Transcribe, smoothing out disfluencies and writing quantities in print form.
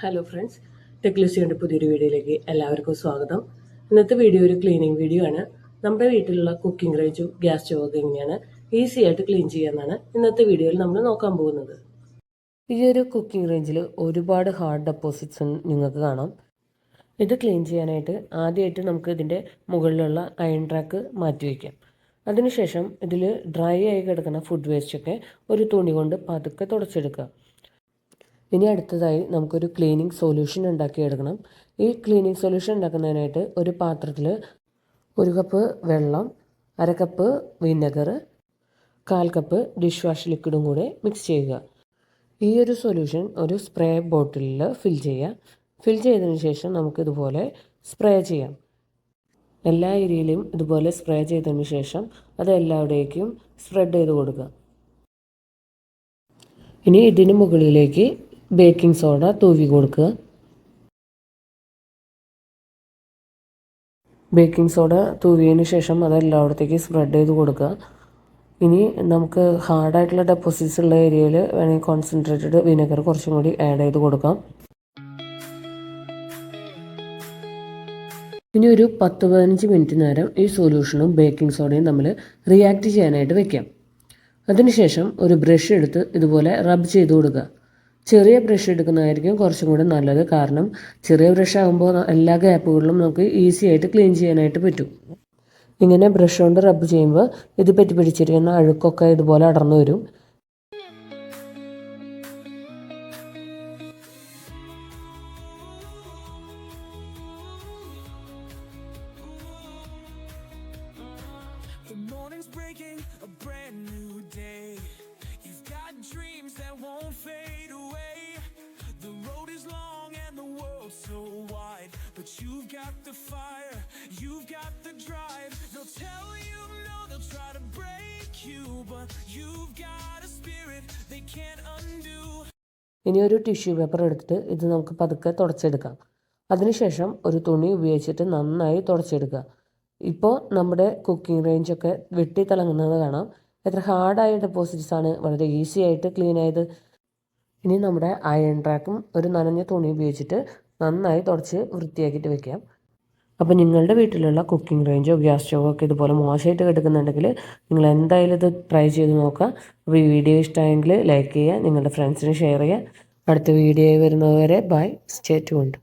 Hello friends, ടെക്ലൂസിയുടെ പുതിയൊരു വീഡിയോയിലേക്ക് എല്ലാവർക്കും സ്വാഗതം. ഇന്നത്തെ വീഡിയോ ഒരു ക്ലീനിങ് വീഡിയോ ആണ്. നമ്മുടെ വീട്ടിലുള്ള കുക്കിംഗ് റേഞ്ചും ഗ്യാസ് സ്റ്റോവൊക്കെ എങ്ങനെയാണ് ഈസി ആയിട്ട് ക്ലീൻ ചെയ്യാമെന്നാണ് ഇന്നത്തെ വീഡിയോയിൽ നമ്മൾ നോക്കാൻ പോകുന്നത്. ഈ ഒരു കുക്കിംഗ് റേഞ്ചിൽ ഒരുപാട് ഹാർഡ് ഡെപ്പോസിറ്റ്സ് നിങ്ങൾക്ക് കാണാം. ഇത് ക്ലീൻ ചെയ്യാനായിട്ട് ആദ്യമായിട്ട് നമുക്ക് ഇതിൻ്റെ മുകളിലുള്ള അയൺ ട്രാക്ക് മാറ്റി വയ്ക്കാം. അതിനുശേഷം ഇതിൽ ഡ്രൈ ആയി കിടക്കുന്ന ഫുഡ് വേസ്റ്റൊക്കെ ഒരു തുണി കൊണ്ട് പതുക്കെ തുടച്ചെടുക്കുക. ഇനി അടുത്തതായി നമുക്കൊരു ക്ലീനിങ് സൊല്യൂഷൻ ഉണ്ടാക്കിയെടുക്കണം. ഈ ക്ലീനിങ് സൊല്യൂഷൻ ഉണ്ടാക്കുന്നതിനായിട്ട് ഒരു പാത്രത്തിൽ 1 കപ്പ് വെള്ളം, 1/2 cup vinegar, 1/4 cup dish wash ലിക്വിഡും കൂടെ മിക്സ് ചെയ്യുക. ഈ ഒരു സൊല്യൂഷൻ ഒരു സ്പ്രേ ബോട്ടിലിൽ ഫിൽ ചെയ്യുക. ഫിൽ ചെയ്തതിന് ശേഷം നമുക്കിതുപോലെ സ്പ്രേ ചെയ്യാം. എല്ലാ ഏരിയയിലും ഇതുപോലെ സ്പ്രേ ചെയ്തതിന് ശേഷം അത് എല്ലാവിടേക്കും സ്പ്രെഡ് ചെയ്ത് കൊടുക്കുക. ഇനി ഇതിന് മുകളിലേക്ക് ബേക്കിംഗ് സോഡ തൂവി കൊടുക്കുക. ബേക്കിംഗ് സോഡ തൂവിയതിന് ശേഷം അത് എല്ലായിടത്തേക്കും സ്പ്രെഡ് ചെയ്ത് കൊടുക്കുക. ഇനി നമുക്ക് ഹാർഡായിട്ടുള്ള ഡെപ്പോസിറ്റ്സ് ഉള്ള ഏരിയയിൽ വേണമെങ്കിൽ കോൺസെൻട്രേറ്റഡ് വിനെഗർ കുറച്ചും കൂടി ആഡ് ചെയ്ത് കൊടുക്കാം. ഇനി ഒരു 10-15 മിനിറ്റ് നേരം ഈ സൊല്യൂഷനും ബേക്കിംഗ് സോഡയും തമ്മിൽ റിയാക്ട് ചെയ്യാനായിട്ട് വെക്കാം. അതിനുശേഷം ഒരു ബ്രഷ് എടുത്ത് ഇതുപോലെ റബ്ബ് ചെയ്ത് കൊടുക്കുക. ചെറിയ ബ്രഷ് എടുക്കുന്നതായിരിക്കും കുറച്ചും കൂടി നല്ലത്. കാരണം ചെറിയ ബ്രഷ് ആകുമ്പോൾ എല്ലാ ഗ്യാപ്പുകളിലും നമുക്ക് ഈസി ആയിട്ട് ക്ലീൻ ചെയ്യാനായിട്ട് പറ്റും. ഇങ്ങനെ ബ്രഷ് കൊണ്ട് റബ്ബ് ചെയ്യുമ്പോൾ ഇത് പിടിച്ചിരിക്കുന്ന അഴുക്കൊക്കെ ഇതുപോലെ അടർന്നു വരും. Dreams that won't fade away. The road is long and the world's so wide, but you've got the fire, you've got the drive. They'll tell you no, they'll try to break you, but you've got a spirit they can't undo. ഇനി ഒരു tissue paper എടുത്തിട്ട് ഇത് നമുക്ക് പതുക്കെ തുടച്ചെടുക്കാം. അതിനുശേഷം ഒരു തുണി ഉപയോഗിച്ചിട്ട് നന്നായി തുടച്ചെടുക്കുക. ഇപ്പോൾ നമ്മുടെ കുക്കിംഗ് റേഞ്ചൊക്കെ വെട്ടി തിളങ്ങുന്നത് കാണാം. എത്ര ഹാർഡായ ഡെപ്പോസിറ്റ്സ് ആണ് വളരെ ഈസി ആയിട്ട് ക്ലീൻ ആയത്. ഇനി നമ്മുടെ അയൺ ട്രാക്കും ഒരു നനഞ്ഞ തുണി ഉപയോഗിച്ചിട്ട് നന്നായി തുടച്ച് വൃത്തിയാക്കിയിട്ട് വെക്കാം. അപ്പോൾ നിങ്ങളുടെ വീട്ടിലുള്ള കുക്കിംഗ് റേഞ്ചോ ഗ്യാസ് സ്റ്റോവോ ഒക്കെ ഇതുപോലെ മോശമായിട്ട് കിടക്കുന്നുണ്ടെങ്കിൽ നിങ്ങൾ എന്തായാലും ഇത് ട്രൈ ചെയ്ത് നോക്കുക. അപ്പോൾ ഈ വീഡിയോ ഇഷ്ടമായെങ്കിൽ ലൈക്ക് ചെയ്യുക, നിങ്ങളുടെ ഫ്രണ്ട്സിന് ഷെയർ ചെയ്യുക. അടുത്ത വീഡിയോയിൽ വരുന്നതുവരെ ബൈ, സ്റ്റേ ട്യൂൺഡ്.